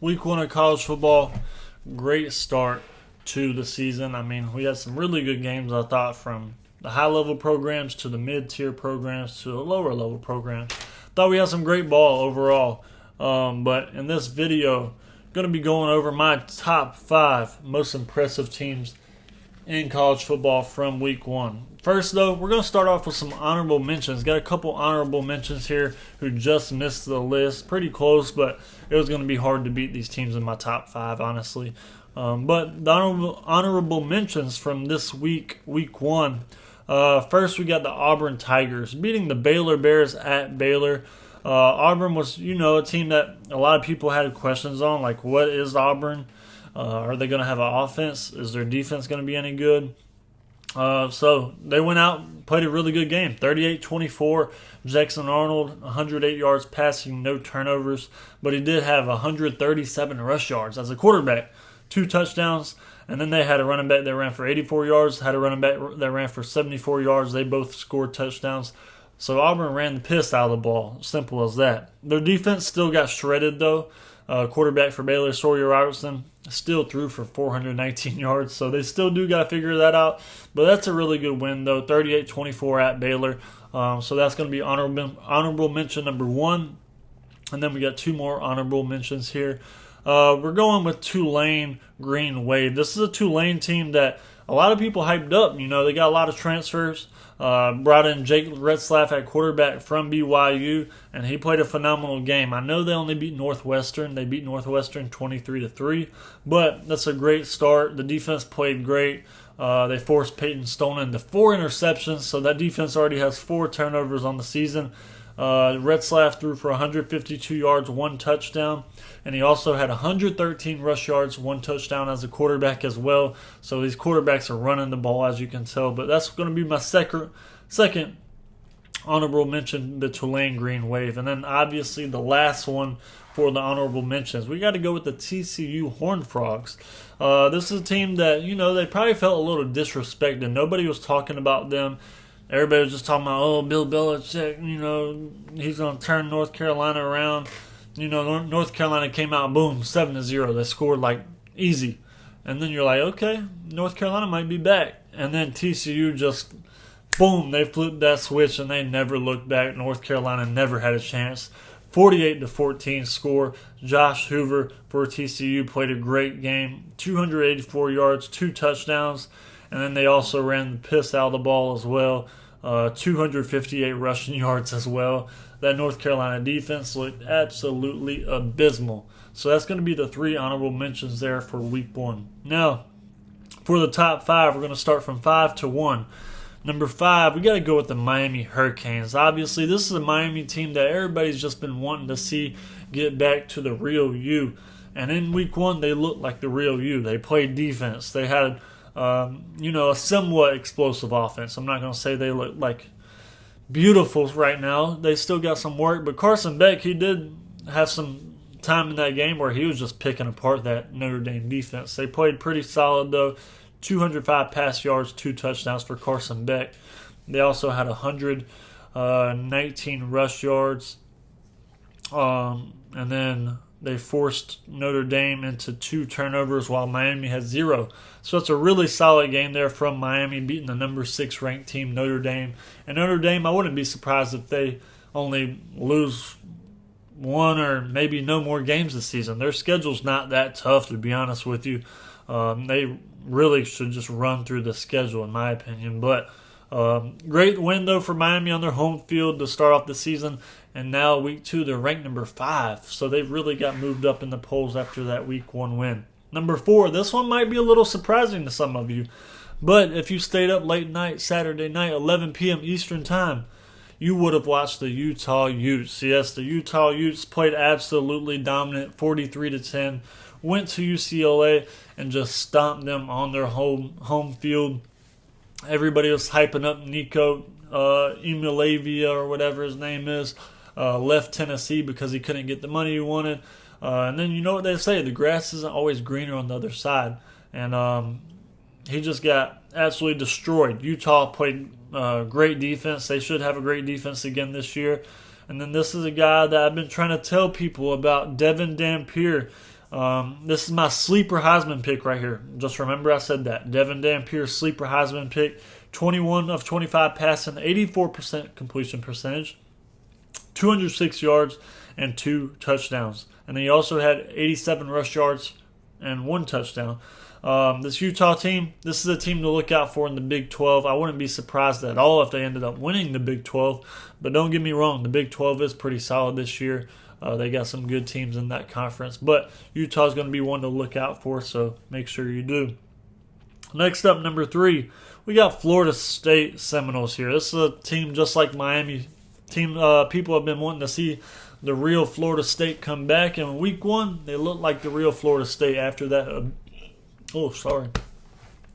Week 1 of college football, great start to the season. I mean, we had some really good games, I thought, from the high-level programs to the mid-tier programs to the lower-level programs. Thought we had some great ball overall. But in this video, going to be going over my top 5 most impressive teams in college football from Week 1. First, though, we're going to start off with some honorable mentions. Got a couple honorable mentions here who just missed the list. Pretty close, but it was going to be hard to beat these teams in my top 5, honestly. But the honorable mentions from this week, Week 1. First, we got the Auburn Tigers beating the Baylor Bears at Baylor. Auburn was, a team that a lot of people had questions on, like what is Auburn? Are they going to have an offense? Is their defense going to be any good? So they went out and played a really good game. 38-24. Jackson Arnold, 108 yards passing, no turnovers. But he did have 137 rush yards as a quarterback. 2 touchdowns. And then they had a running back that ran for 84 yards. Had a running back that ran for 74 yards. They both scored touchdowns. So Auburn ran the piss out of the ball. Simple as that. Their defense still got shredded, though. Quarterback for Baylor, Sawyer Robertson, still threw for 419 yards. So they still do got to figure that out. But that's a really good win, though. 38-24 at Baylor. So that's going to be honorable mention number 1. And then we got 2 more honorable mentions here. We're going with Tulane Green Wave. This is a Tulane team that a lot of people hyped up. They got a lot of transfers. Brought in Jake Retzlaff at quarterback from BYU, and he played a phenomenal game. I know they only beat Northwestern. They beat Northwestern 23-3, but that's a great start. The defense played great. They forced Peyton Stone into 4 interceptions, so that defense already has 4 turnovers on the season. Retzlaff threw for 152 yards, 1 touchdown, and he also had 113 rush yards, 1 touchdown as a quarterback as well. So these quarterbacks are running the ball, as you can tell. But that's going to be my second honorable mention, the Tulane Green Wave. And then obviously the last one for the honorable mentions, we got to go with the TCU Horned Frogs. This is a team that, they probably felt a little disrespected. Nobody was talking about them. Everybody was just talking about, Bill Belichick, he's going to turn North Carolina around. North Carolina came out, boom, 7-0. They scored like easy. And then you're like, okay, North Carolina might be back. And then TCU just, boom, they flipped that switch and they never looked back. North Carolina never had a chance. 48-14 score. Josh Hoover for TCU played a great game. 284 yards, 2 touchdowns. And then they also ran the piss out of the ball as well. 258 rushing yards as well. That North Carolina defense looked absolutely abysmal. So that's going to be the 3 honorable mentions there for Week 1. Now, for the top 5, we're going to start from 5 to 1. Number 5, we got to go with the Miami Hurricanes. Obviously, this is a Miami team that everybody's just been wanting to see get back to the real U. And in Week 1, they looked like the real U. They played defense. They had a somewhat explosive offense. I'm not going to say they look like beautiful right now. They still got some work. But Carson Beck, he did have some time in that game where he was just picking apart that Notre Dame defense. They played pretty solid, though. 205 pass yards, 2 touchdowns for Carson Beck. They also had 119 rush yards. And then they forced Notre Dame into 2 turnovers while Miami had 0. So it's a really solid game there from Miami, beating the number 6 ranked team, Notre Dame. And Notre Dame, I wouldn't be surprised if they only lose 1 or maybe no more games this season. Their schedule's not that tough, to be honest with you. They really should just run through the schedule, in my opinion. But great win, though, for Miami on their home field to start off the season. And now Week 2, they're ranked number 5. So they really got moved up in the polls after that Week 1 win. Number 4, this one might be a little surprising to some of you. But if you stayed up late night, Saturday night, 11 p.m. Eastern Time, you would have watched the Utah Utes. Yes, the Utah Utes played absolutely dominant, 43-10. Went to UCLA and just stomped them on their home field. Everybody was hyping up Nico Iamaleava or whatever his name is. Left Tennessee because he couldn't get the money he wanted. And then you know what they say, the grass isn't always greener on the other side. And he just got absolutely destroyed. Utah played great defense. They should have a great defense again this year. And then this is a guy that I've been trying to tell people about, Devin Dampier. This is my sleeper Heisman pick right here. Just remember I said that. Devin Dampier, sleeper Heisman pick. 21 of 25 passing, 84% completion percentage, 206 yards, and 2 touchdowns. And then he also had 87 rush yards and 1 touchdown. This Utah team, this is a team to look out for in the Big 12. I wouldn't be surprised at all if they ended up winning the Big 12. But don't get me wrong, the Big 12 is pretty solid this year. They got some good teams in that conference. But Utah's going to be one to look out for, so make sure you do. Next up, number 3, we got Florida State Seminoles here. This is a team just like Miami. People have been wanting to see the real Florida State come back. And in week 1, they looked like the real Florida State after that.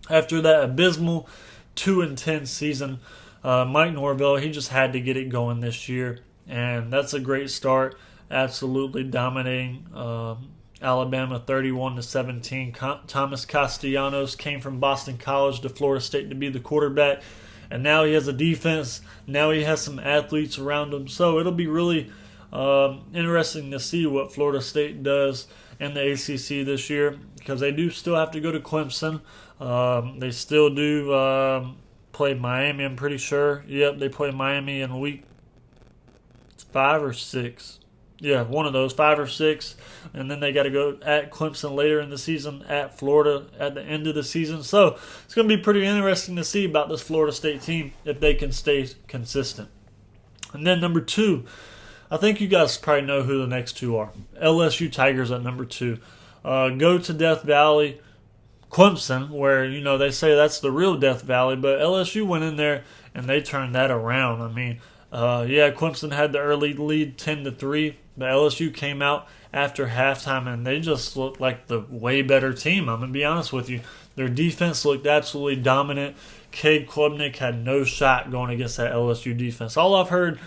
After that abysmal 2-10 season. Mike Norvell, he just had to get it going this year, and that's a great start. Absolutely dominating Alabama 31-17. Thomas Castellanos came from Boston College to Florida State to be the quarterback, and now he has a defense. Now he has some athletes around him, so it'll be really interesting to see what Florida State does in the ACC this year, because they do still have to go to Clemson. They still do play Miami, I'm pretty sure. Yep, they play Miami in week 5 or 6. Yeah, one of those, 5 or 6. And then they got to go at Clemson later in the season, at Florida at the end of the season. So it's going to be pretty interesting to see about this Florida State team if they can stay consistent. And then number 2, I think you guys probably know who the next 2 are. LSU Tigers at number 2. Go to Death Valley, Clemson, where, they say that's the real Death Valley, but LSU went in there and they turned that around. I mean, Clemson had the early lead 10-3, but LSU came out after halftime and they just looked like the way better team. I'm going to be honest with you. Their defense looked absolutely dominant. Cade Klubnik had no shot going against that LSU defense. All I've heard,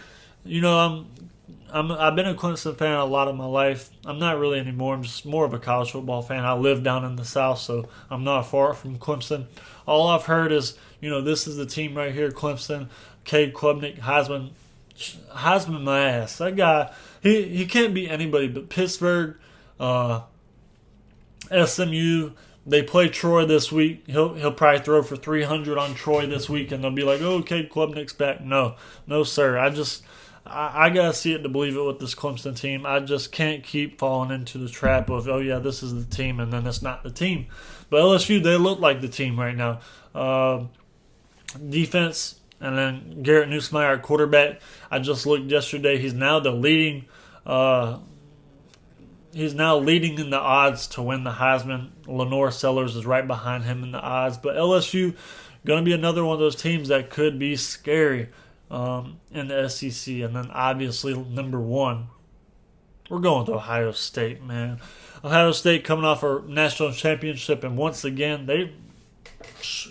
I've been a Clemson fan a lot of my life. I'm not really anymore. I'm just more of a college football fan. I live down in the South, so I'm not far from Clemson. All I've heard is, this is the team right here, Clemson. Cade Klubnik, Heisman my ass. That guy, he can't beat anybody but Pittsburgh, SMU. They play Troy this week. He'll probably throw for 300 on Troy this week, and they'll be like, "Oh, Cade Klubnik's back." No, sir. I gotta see it to believe it with this Clemson team. I just can't keep falling into the trap of, this is the team, and then it's not the team. But LSU, they look like the team right now. Defense, and then Garrett Nussmeier at quarterback. I just looked yesterday. He's now the leading. He's now leading in the odds to win the Heisman. Lenore Sellers is right behind him in the odds. But LSU going to be another one of those teams that could be scary in the SEC. And then obviously number 1, we're going to Ohio State, man. Ohio State coming off a national championship, and once again, do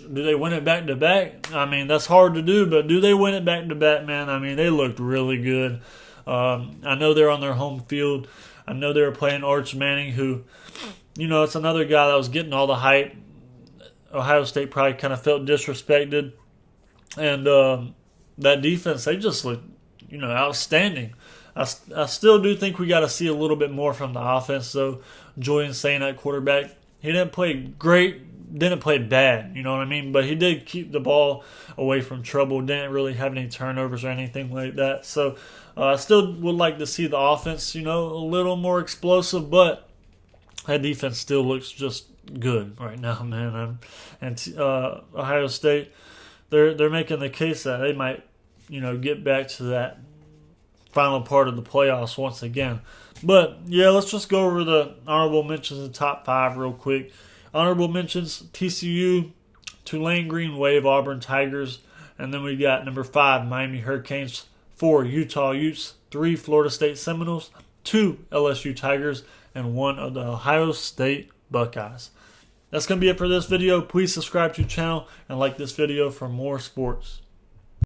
they win it back-to-back? I mean, that's hard to do, but do they win it back-to-back, man? I mean, they looked really good. I know they're on their home field. I know they were playing Arch Manning, who, it's another guy that was getting all the hype. Ohio State probably kind of felt disrespected. And that defense, they just looked, outstanding. I still do think we got to see a little bit more from the offense, though. Julian Saint at quarterback, he didn't play great, didn't play bad, you know what I mean? But he did keep the ball away from trouble, didn't really have any turnovers or anything like that. So I still would like to see the offense, a little more explosive, but that defense still looks just good right now, man. And Ohio State, they're making the case that they might, get back to that final part of the playoffs once again. But, let's just go over the honorable mentions and top 5 real quick. Honorable mentions, TCU, Tulane Green Wave, Auburn Tigers. And then we got number 5, Miami Hurricanes. 4, Utah Utes. 3, Florida State Seminoles. 2, LSU Tigers. And 1 of the Ohio State Buckeyes. That's going to be it for this video. Please subscribe to the channel and like this video for more sports.